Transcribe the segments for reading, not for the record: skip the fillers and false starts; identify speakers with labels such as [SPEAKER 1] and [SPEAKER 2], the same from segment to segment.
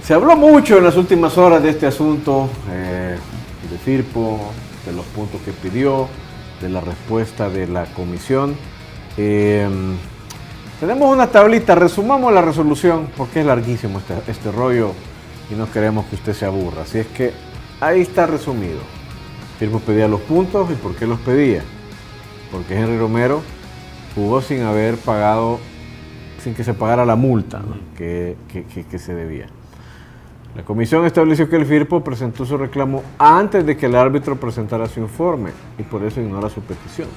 [SPEAKER 1] Se habló mucho en las últimas horas de este asunto de Firpo, de los puntos que pidió, de la respuesta de la comisión. Tenemos una tablita, resumamos la resolución porque es larguísimo este rollo y no queremos que usted se aburra. Así es que ahí está resumido. Firpo pedía los puntos y ¿por qué los pedía? Porque Henry Romero jugó sin haber pagado, sin que se pagara la multa, ¿no? que se debía. La comisión estableció que el Firpo presentó su reclamo antes de que el árbitro presentara su informe y por eso ignora su petición.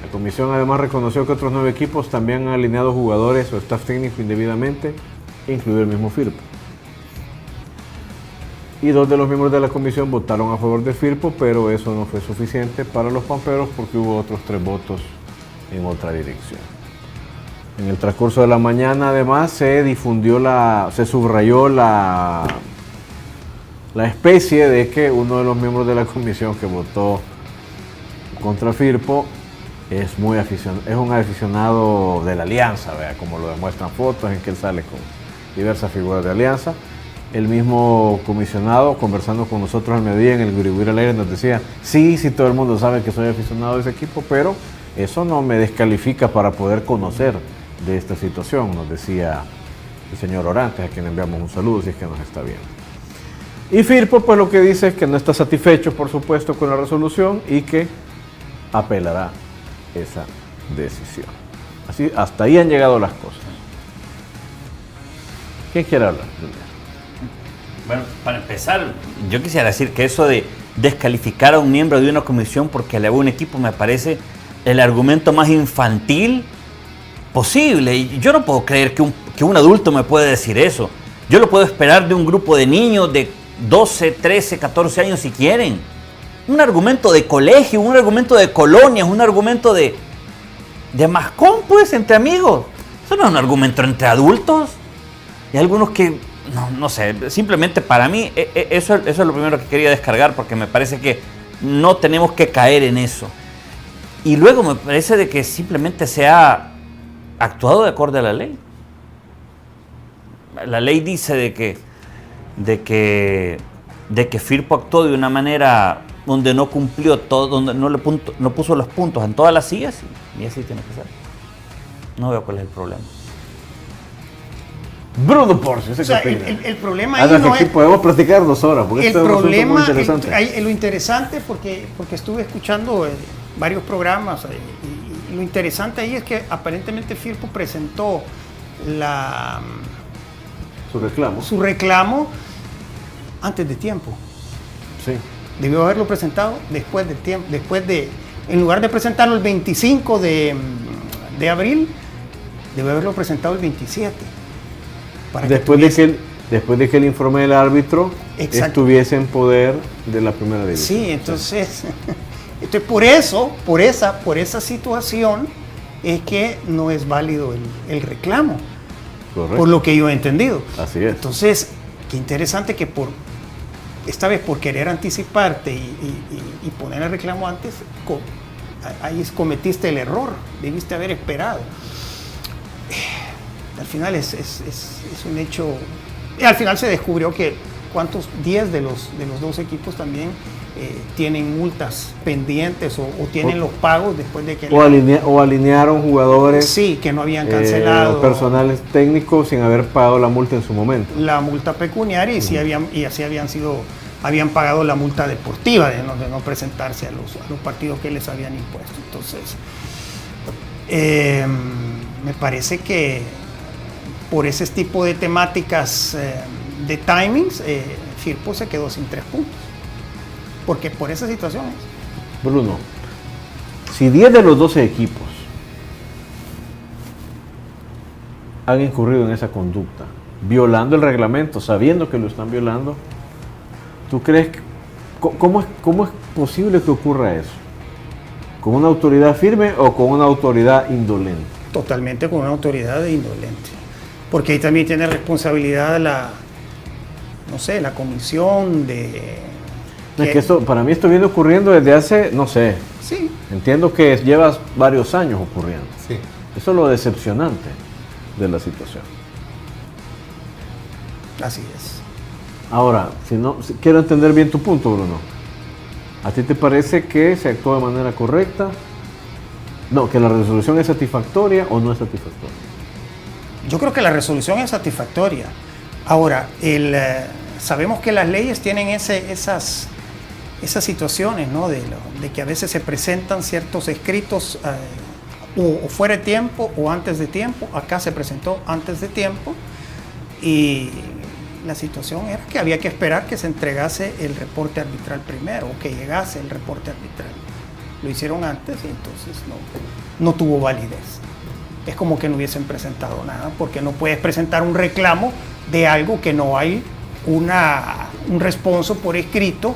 [SPEAKER 1] La comisión además reconoció que otros 9 equipos también han alineado jugadores o staff técnico indebidamente, incluido el mismo Firpo. Y 2 de los miembros de la comisión votaron a favor de Firpo, pero eso no fue suficiente para los pamperos porque hubo otros 3 votos en otra dirección. En el transcurso de la mañana, además, se subrayó la especie de que uno de los miembros de la comisión que votó contra Firpo es un aficionado de la Alianza, ¿vea? Como lo demuestran fotos en que él sale con diversas figuras de Alianza. El mismo comisionado, conversando con nosotros al mediodía en el Guriguri al aire, nos decía, sí, todo el mundo sabe que soy aficionado de ese equipo, pero eso no me descalifica para poder conocer de esta situación, nos decía el señor Orantes, a quien enviamos un saludo si es que nos está viendo. Y Firpo pues lo que dice es que no está satisfecho, por supuesto, con la resolución y que apelará esa decisión. Así, hasta ahí han llegado las cosas. ¿Quién quiere hablar?
[SPEAKER 2] Bueno, para empezar, yo quisiera decir que eso de descalificar a un miembro de una comisión porque elevó un equipo me parece el argumento más infantil posible. Y yo no puedo creer que un adulto me puede decir eso. Yo lo puedo esperar de un grupo de niños de 12, 13, 14 años si quieren. Un argumento de colegio, un argumento de colonias, un argumento de mascón, pues, entre amigos. Eso no es un argumento entre adultos. Y algunos que, no sé, simplemente para mí, eso es lo primero que quería descargar porque me parece que no tenemos que caer en eso. Y luego me parece de que simplemente se ha actuado de acuerdo a la ley. La ley dice de que Firpo actuó de una manera donde no cumplió todo, donde no puso los puntos en todas las sillas y así tiene que ser. No veo cuál es el problema.
[SPEAKER 1] Bruno Porcio,
[SPEAKER 3] o sea, el problema ahí no
[SPEAKER 1] es... Podemos platicar 2 horas, porque
[SPEAKER 3] el
[SPEAKER 1] esto
[SPEAKER 3] problema,
[SPEAKER 1] es muy interesante.
[SPEAKER 3] Lo interesante, porque estuve escuchando varios programas, y lo interesante ahí es que aparentemente Firpo presentó su reclamo antes de tiempo.
[SPEAKER 1] Sí.
[SPEAKER 3] Debió haberlo presentado después del tiempo, en lugar de presentarlo el 25 de abril, debió haberlo presentado el 27.
[SPEAKER 1] Después de que el informe del árbitro estuviese en poder de la primera división.
[SPEAKER 3] Sí, entonces por esa situación es que no es válido el reclamo. Correcto. Por lo que yo he entendido.
[SPEAKER 1] Así es.
[SPEAKER 3] Entonces, qué interesante que esta vez por querer anticiparte y poner el reclamo antes, ahí cometiste el error, debiste haber esperado. Al final es un hecho, y al final se descubrió que 10 de los 2 equipos también tienen multas pendientes o tienen los pagos después de que...
[SPEAKER 1] O alinearon jugadores...
[SPEAKER 3] Sí, que no habían cancelado.
[SPEAKER 1] Personales técnicos sin haber pagado la multa en su momento.
[SPEAKER 3] La multa pecuniaria y así habían pagado la multa deportiva de no presentarse a los partidos que les habían impuesto. Entonces, me parece que por ese tipo de temáticas de timings, Firpo se quedó sin 3 puntos. Porque por esas situaciones.
[SPEAKER 1] Bruno, si 10 de los 12 equipos han incurrido en esa conducta, violando el reglamento, sabiendo que lo están violando, ¿tú crees que cómo es posible que ocurra eso? ¿Con una autoridad firme o con una autoridad indolente?
[SPEAKER 3] Totalmente con una autoridad indolente. Porque ahí también tiene responsabilidad la comisión de...
[SPEAKER 1] Es que para mí esto viene ocurriendo desde hace, no sé,
[SPEAKER 3] sí.
[SPEAKER 1] Entiendo que llevas varios años ocurriendo.
[SPEAKER 3] Sí.
[SPEAKER 1] Eso es lo decepcionante de la situación.
[SPEAKER 3] Así es.
[SPEAKER 1] Ahora, quiero entender bien tu punto, Bruno. ¿A ti te parece que se actuó de manera correcta? No, que la resolución es satisfactoria o no es satisfactoria.
[SPEAKER 3] Yo creo que la resolución es satisfactoria. Ahora, sabemos que las leyes tienen esas situaciones, ¿no? de que a veces se presentan ciertos escritos o fuera de tiempo o antes de tiempo. Acá se presentó antes de tiempo y la situación era que había que esperar que se entregase el reporte arbitral primero o que llegase el reporte arbitral. Lo hicieron antes y entonces no tuvo validez. Es como que no hubiesen presentado nada, porque no puedes presentar un reclamo de algo que no hay un responso por escrito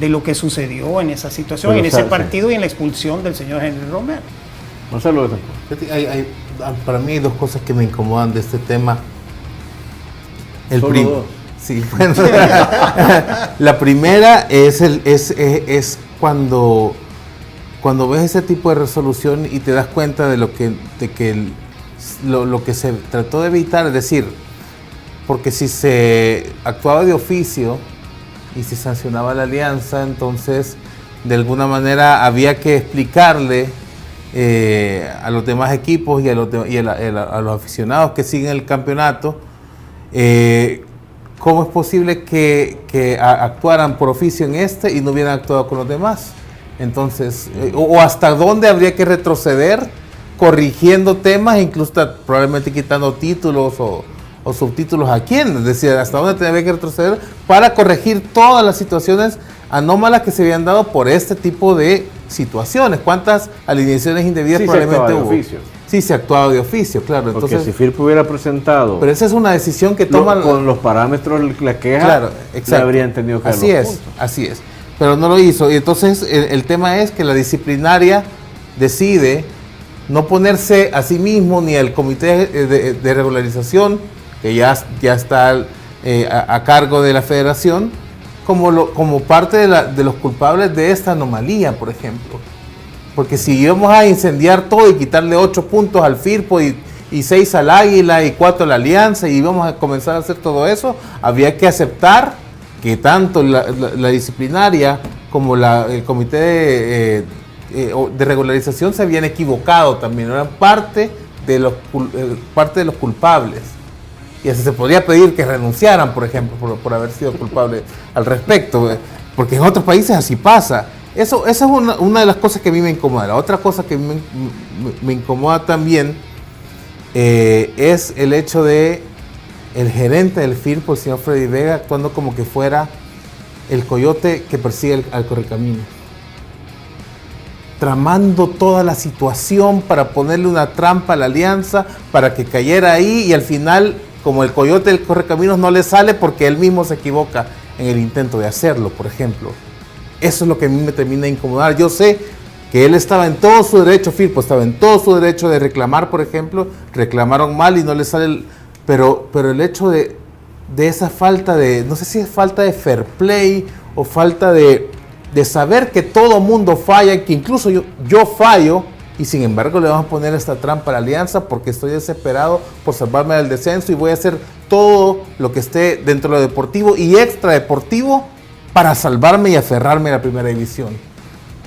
[SPEAKER 3] de lo que sucedió en esa situación, en ese partido y en la expulsión del señor Henry Romero.
[SPEAKER 1] Marcelo,
[SPEAKER 4] para mí hay dos cosas que me incomodan de este tema. El
[SPEAKER 1] Solo
[SPEAKER 4] primo.
[SPEAKER 1] dos.
[SPEAKER 4] Sí, bueno, la primera es cuando ves ese tipo de resolución y te das cuenta de lo que se trató de evitar, es decir, porque si se actuaba de oficio y se sancionaba la alianza, entonces de alguna manera había que explicarle a los demás equipos y a los aficionados que siguen el campeonato cómo es posible que actuaran por oficio en este y no hubieran actuado con los demás. Entonces, o hasta dónde habría que retroceder corrigiendo temas, incluso probablemente quitando títulos o subtítulos a quién, es decir, hasta dónde habría que retroceder para corregir todas las situaciones anómalas que se habían dado por este tipo de situaciones. ¿Cuántas alineaciones indebidas probablemente hubo? Sí, se actuaba de oficio, claro.
[SPEAKER 1] Porque
[SPEAKER 4] entonces,
[SPEAKER 1] si FIRP hubiera presentado...
[SPEAKER 4] Pero esa es una decisión que toman...
[SPEAKER 1] Con los parámetros, la queja,
[SPEAKER 4] claro,
[SPEAKER 1] le habrían tenido que dar los puntos.
[SPEAKER 4] Así es. Pero no lo hizo. Y entonces el tema es que la disciplinaria decide no ponerse a sí mismo ni al comité de regularización, que ya está a cargo de la federación, como parte de los culpables de esta anomalía, por ejemplo. Porque si íbamos a incendiar todo y quitarle 8 puntos al FIRPO y 6 al Águila y 4 a la Alianza y íbamos a comenzar a hacer todo eso, había que aceptar que tanto la disciplinaria como el comité de regularización se habían equivocado también, eran parte de los culpables. Y así se podría pedir que renunciaran, por ejemplo, por haber sido culpables al respecto, porque en otros países así pasa. Esa es una de las cosas que a mí me incomoda. La otra cosa que me incomoda también es el hecho de el gerente del FIRPO, el señor Freddy Vega, actuando como que fuera el coyote que persigue al correcaminos, tramando toda la situación para ponerle una trampa a la alianza para que cayera ahí y al final, como el coyote del correcaminos no le sale porque él mismo se equivoca en el intento de hacerlo, por ejemplo. Eso es lo que a mí me termina de incomodar. Yo sé que él estaba en todo su derecho, FIRPO estaba en todo su derecho de reclamar, por ejemplo, reclamaron mal y no le sale pero el hecho de esa falta de, no sé si es falta de fair play o falta de saber que todo mundo falla, que incluso yo fallo, y sin embargo le vamos a poner esta trampa a la alianza porque estoy desesperado por salvarme del descenso y voy a hacer todo lo que esté dentro de lo deportivo y extra deportivo para salvarme y aferrarme a la primera división.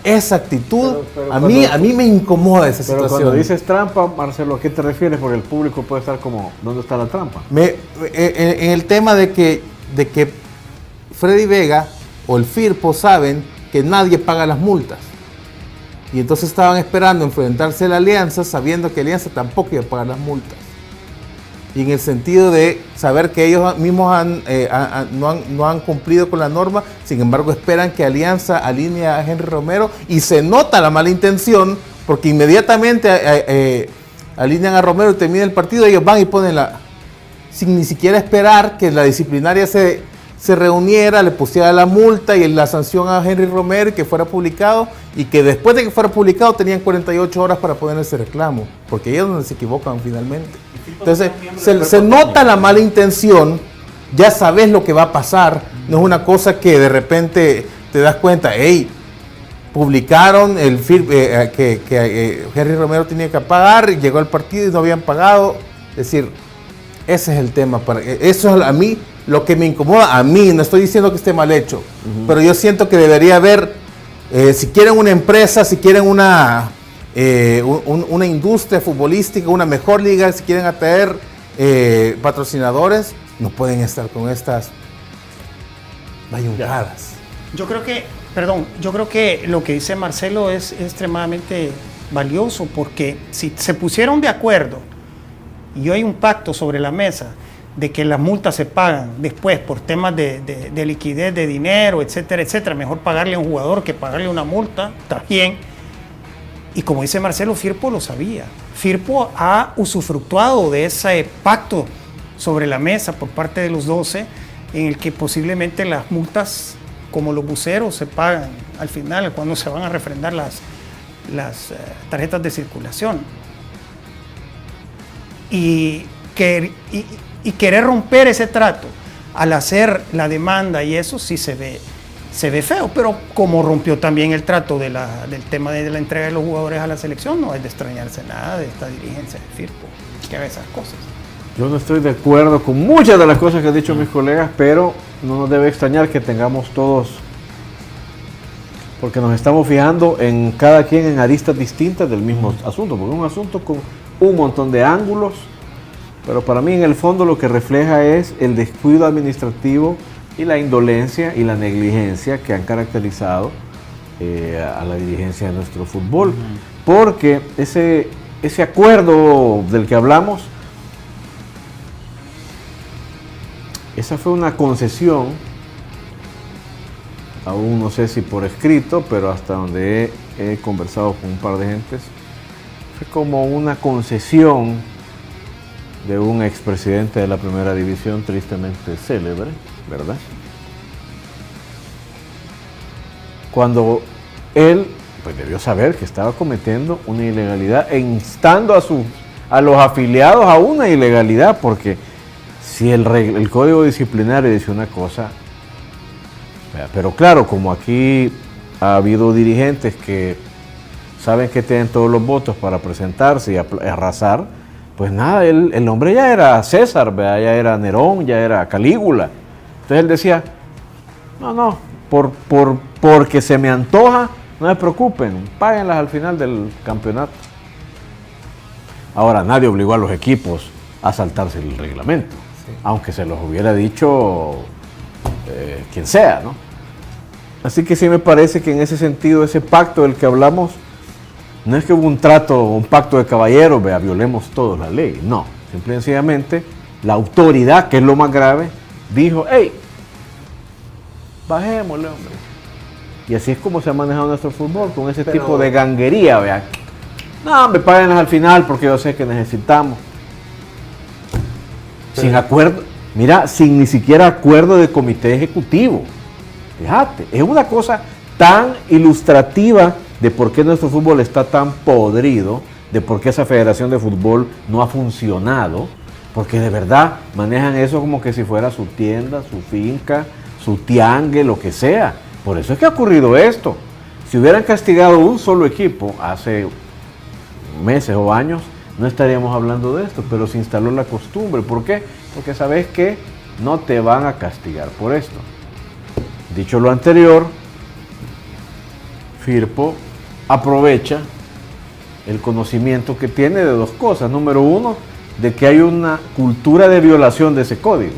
[SPEAKER 4] Esa actitud a mí me incomoda esa situación.
[SPEAKER 1] Pero cuando dices trampa, Marcelo, ¿a qué te refieres? Porque el público puede estar como, ¿dónde está la trampa?
[SPEAKER 4] En el tema de que Freddy Vega o el FIRPO saben que nadie paga las multas. Y entonces estaban esperando enfrentarse a la Alianza sabiendo que Alianza tampoco iba a pagar las multas. Y en el sentido de saber que ellos mismos no han cumplido con la norma, sin embargo esperan que Alianza alinee a Henry Romero y se nota la mala intención porque inmediatamente alinean a Romero y termina el partido, ellos van y ponen sin ni siquiera esperar que la disciplinaria se reuniera, le pusiera la multa y la sanción a Henry Romero y que fuera publicado, y que después de que fuera publicado tenían 48 horas para poner ese reclamo, porque ellos donde se equivocan finalmente. Entonces se nota la mala intención, ya sabes lo que va a pasar, no es una cosa que de repente te das cuenta, hey, publicaron que Henry Romero tenía que pagar, llegó al partido y no habían pagado, es decir, ese es el tema. Eso a mí lo que me incomoda a mí, no estoy diciendo que esté mal hecho, pero yo siento que debería haber, si quieren una empresa, si quieren una industria futbolística, una mejor liga, si quieren atraer patrocinadores, no pueden estar con estas bayuncadas.
[SPEAKER 3] Yo creo que lo que dice Marcelo es extremadamente valioso, porque si se pusieron de acuerdo y hay un pacto sobre la mesa de que las multas se pagan después por temas de liquidez de dinero, etcétera, etcétera, mejor pagarle a un jugador que pagarle una multa, está bien. Y como dice Marcelo, Firpo lo sabía. Firpo ha usufructuado de ese pacto sobre la mesa por parte de los 12, en el que posiblemente las multas, como los buceros, se pagan al final cuando se van a refrendar las tarjetas de circulación. Y querer romper ese trato al hacer la demanda, y eso sí se ve feo, pero como rompió también el trato del tema de la entrega de los jugadores a la selección, no es de extrañarse nada de esta dirigencia de Firpo que haga esas cosas.
[SPEAKER 1] Yo no estoy de acuerdo con muchas de las cosas que han dicho mis colegas, pero no nos debe extrañar que tengamos todos, porque nos estamos fijando en cada quien en aristas distintas del mismo asunto, porque es un asunto con un montón de ángulos, pero para mí en el fondo lo que refleja es el descuido administrativo y la indolencia y la negligencia que han caracterizado a la dirigencia de nuestro fútbol, porque ese acuerdo del que hablamos, esa fue una concesión, aún no sé si por escrito, pero hasta donde he conversado con un par de gentes, fue como una concesión de un expresidente de la primera división tristemente célebre, ¿verdad? Cuando él pues debió saber que estaba cometiendo una ilegalidad e instando a los afiliados a una ilegalidad, porque si el código disciplinario dice una cosa, pero claro, como aquí ha habido dirigentes que saben que tienen todos los votos para presentarse y arrasar, pues nada, el hombre ya era César, ¿verdad? Ya era Nerón, ya era Calígula. Entonces él decía, no, porque se me antoja, no se preocupen, páguenlas al final del campeonato. Ahora, nadie obligó a los equipos a saltarse el reglamento, aunque se los hubiera dicho quien sea, ¿no? Así que sí me parece que en ese sentido, ese pacto del que hablamos, no es que hubo un pacto de caballeros, violemos todos la ley, no, simple y sencillamente la autoridad, que es lo más grave, dijo, hey, bajémosle, hombre. Y así es como se ha manejado nuestro fútbol, con ese tipo de ganguería, vean. No, me páguenlas al final porque yo sé que necesitamos. Sin acuerdo, mira, sin ni siquiera acuerdo de comité ejecutivo. Fíjate, es una cosa tan ilustrativa de por qué nuestro fútbol está tan podrido, de por qué esa federación de fútbol no ha funcionado, porque de verdad manejan eso como que si fuera su tienda, su finca, su tiangue, lo que sea. Por eso es que ha ocurrido esto. Si hubieran castigado un solo equipo hace meses o años, no estaríamos hablando de esto, pero se instaló la costumbre. ¿Por qué? Porque sabes que no te van a castigar por esto. Dicho lo anterior, Firpo aprovecha el conocimiento que tiene de dos cosas. Número uno, de que hay una cultura de violación de ese código.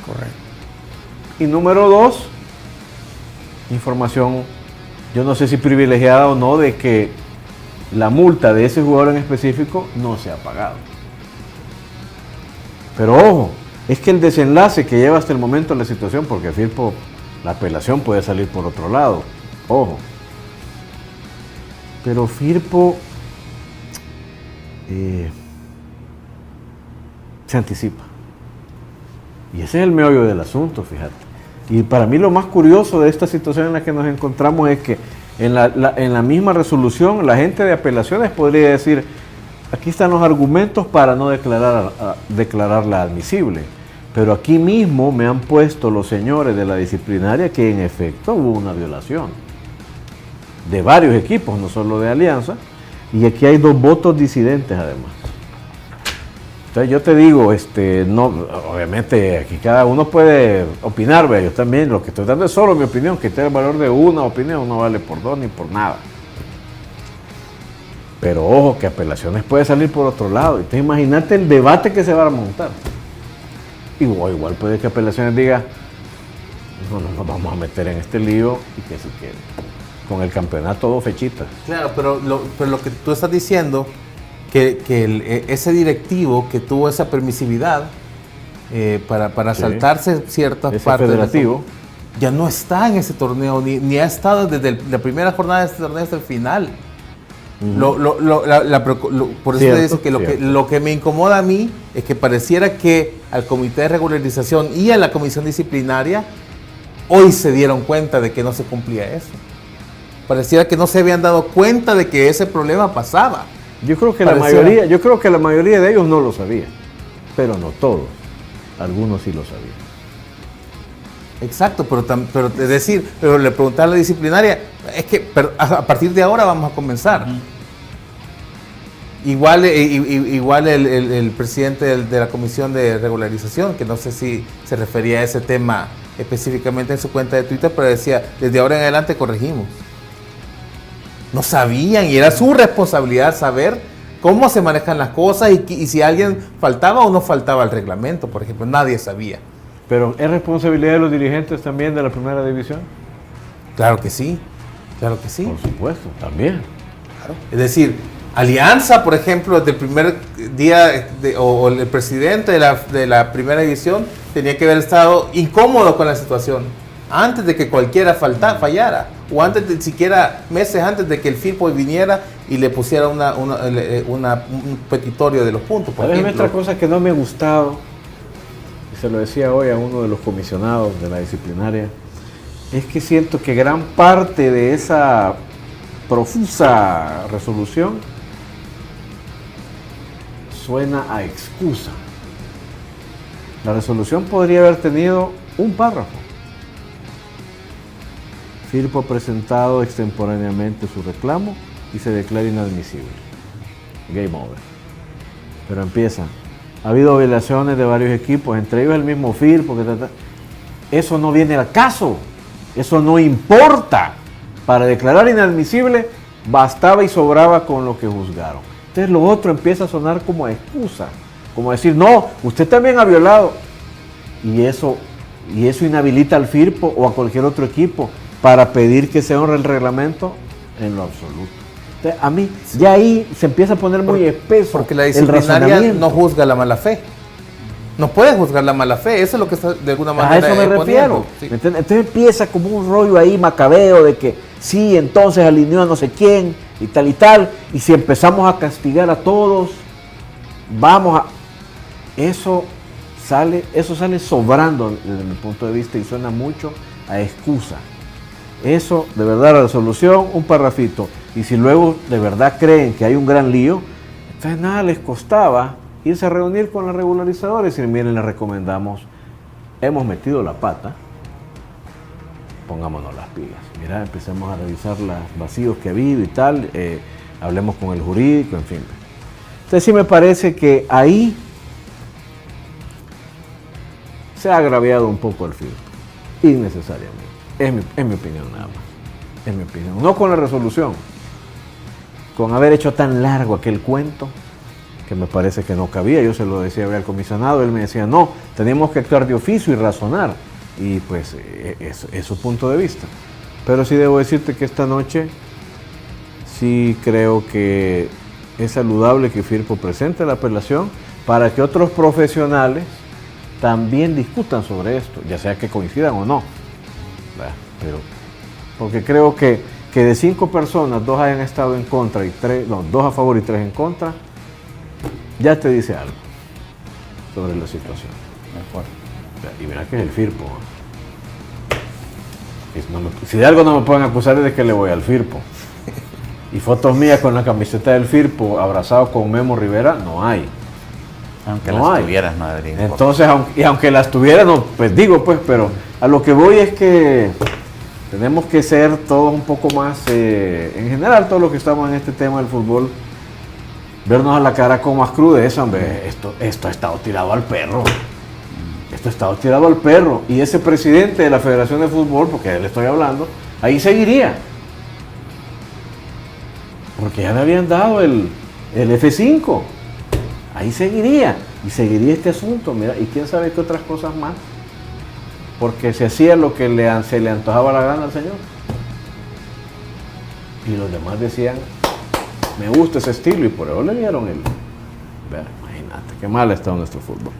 [SPEAKER 3] Correcto.
[SPEAKER 1] Y número dos, información, yo no sé si privilegiada o no, de que la multa de ese jugador en específico no se ha pagado. Pero ojo, es que el desenlace que lleva hasta el momento la situación, porque Firpo, la apelación puede salir por otro lado, ojo. Pero Firpo se anticipa. Y ese es el meollo del asunto, fíjate. Y para mí lo más curioso de esta situación en la que nos encontramos es que en la misma resolución la gente de apelaciones podría decir, aquí están los argumentos para no declararla admisible. Pero aquí mismo me han puesto los señores de la disciplinaria que en efecto hubo una violación de varios equipos, no solo de Alianza, y aquí hay 2 votos disidentes además. Entonces yo te digo, no, obviamente aquí cada uno puede opinar, ¿ve? Yo también, lo que estoy dando es solo mi opinión, que tiene el valor de una opinión, no vale por dos ni por nada. Pero ojo, que apelaciones puede salir por otro lado. Entonces imagínate el debate que se va a montar. Igual puede que apelaciones diga, no nos vamos a meter en este lío y que se quede. Con el campeonato 2 fechitas.
[SPEAKER 4] Claro, pero lo que tú estás diciendo, que ese directivo que tuvo esa permisividad para saltarse ciertas
[SPEAKER 1] ese
[SPEAKER 4] partes
[SPEAKER 1] federativo
[SPEAKER 4] ya no está en ese torneo, ni ha estado desde la primera jornada de este torneo hasta el final. Por eso
[SPEAKER 1] Cierto,
[SPEAKER 4] te digo que lo que me incomoda a mí es que pareciera que al comité de regularización y a la comisión disciplinaria hoy se dieron cuenta de que no se cumplía eso. Pareciera que no se habían dado cuenta de que ese problema pasaba.
[SPEAKER 1] Yo creo que la mayoría de ellos no lo sabía, pero no todos. Algunos sí lo sabían.
[SPEAKER 4] Exacto, pero es decir, pero le preguntar a la disciplinaria, es que a partir de ahora vamos a comenzar. Igual el presidente de la comisión de regularización, que no sé si se refería a ese tema específicamente en su cuenta de Twitter, pero decía, desde ahora en adelante corregimos. No sabían y era su responsabilidad saber cómo se manejan las cosas y si alguien faltaba o no faltaba al reglamento, por ejemplo, nadie sabía.
[SPEAKER 1] Pero ¿es responsabilidad de los dirigentes también de la primera división?
[SPEAKER 4] Claro que sí, claro que sí.
[SPEAKER 1] Por supuesto, también.
[SPEAKER 4] Claro. Es decir, Alianza, por ejemplo, desde el primer día, o el presidente de la primera división tenía que haber estado incómodo con la situación antes de que cualquiera fallara, o antes de siquiera meses antes de que el FIRPO viniera y le pusiera un petitorio de los puntos. Por ejemplo.
[SPEAKER 1] Otra cosa que no me ha gustado, y se lo decía hoy a uno de los comisionados de la disciplinaria, es que siento que gran parte de esa profusa resolución suena a excusa. La resolución podría haber tenido un párrafo. FIRPO ha presentado extemporáneamente su reclamo y se declara inadmisible. Game over. Pero empieza. Ha habido violaciones de varios equipos, entre ellos el mismo FIRPO. Eso no viene al caso. Eso no importa. Para declarar inadmisible bastaba y sobraba con lo que juzgaron. Entonces lo otro empieza a sonar como excusa. Como decir, no, usted también ha violado. Y eso inhabilita al FIRPO o a cualquier otro equipo para pedir que se honre el reglamento en lo absoluto. Entonces, a mí, ya ahí se empieza a poner muy espeso.
[SPEAKER 4] Porque la disciplinaria no juzga la mala fe. No puede juzgar la mala fe, eso es lo que está de alguna manera.
[SPEAKER 1] A eso me refiero. Sí. Entonces empieza como un rollo ahí macabeo de que sí, entonces alineó a no sé quién y tal, y si empezamos a castigar a todos, eso sale sobrando desde mi punto de vista y suena mucho a excusa. Eso, de verdad, la resolución, un parrafito. Y si luego de verdad creen que hay un gran lío, entonces nada les costaba irse a reunir con los regularizadores y miren, les recomendamos, hemos metido la pata, pongámonos las pilas. Mira, empecemos a revisar los vacíos que ha habido y tal, hablemos con el jurídico, en fin. Entonces sí me parece que ahí se ha agraviado un poco el FIRPO, innecesariamente. Es mi opinión nada más. Es mi opinión. No con la resolución, con haber hecho tan largo aquel cuento, que me parece que no cabía. Yo se lo decía al comisionado, él me decía, no, teníamos que actuar de oficio y razonar. Y pues es su punto de vista. Pero sí debo decirte que esta noche sí creo que es saludable que FIRPO presente la apelación para que otros profesionales también discutan sobre esto, ya sea que coincidan o no. Pero, porque creo que de 5 personas, 2 hayan estado en contra y 2 a favor y 3 en contra, ya te dice algo sobre la situación. Y mira que es el FIRPO. Si de algo no me pueden acusar es de que le voy al FIRPO. Y fotos mías con la camiseta del FIRPO abrazado con Memo Rivera, no hay.
[SPEAKER 2] Aunque no las tuvieras, no debería importar.
[SPEAKER 1] Entonces, aunque las tuviera, no, pues digo, pues, pero a lo que voy es que tenemos que ser todos un poco más, en general, todos los que estamos en este tema del fútbol, vernos a la cara con más crudeza, hombre, esto ha estado tirado al perro. Esto ha estado tirado al perro. Y ese presidente de la Federación de Fútbol, porque le estoy hablando, ahí seguiría. Porque ya le habían dado el F5. Ahí seguiría. Y seguiría este asunto, mira, y quién sabe qué otras cosas más. Porque se hacía lo que se le antojaba la gana al señor. Y los demás decían, me gusta ese estilo, y por eso le dieron el... Imagínate, qué mal está nuestro fútbol.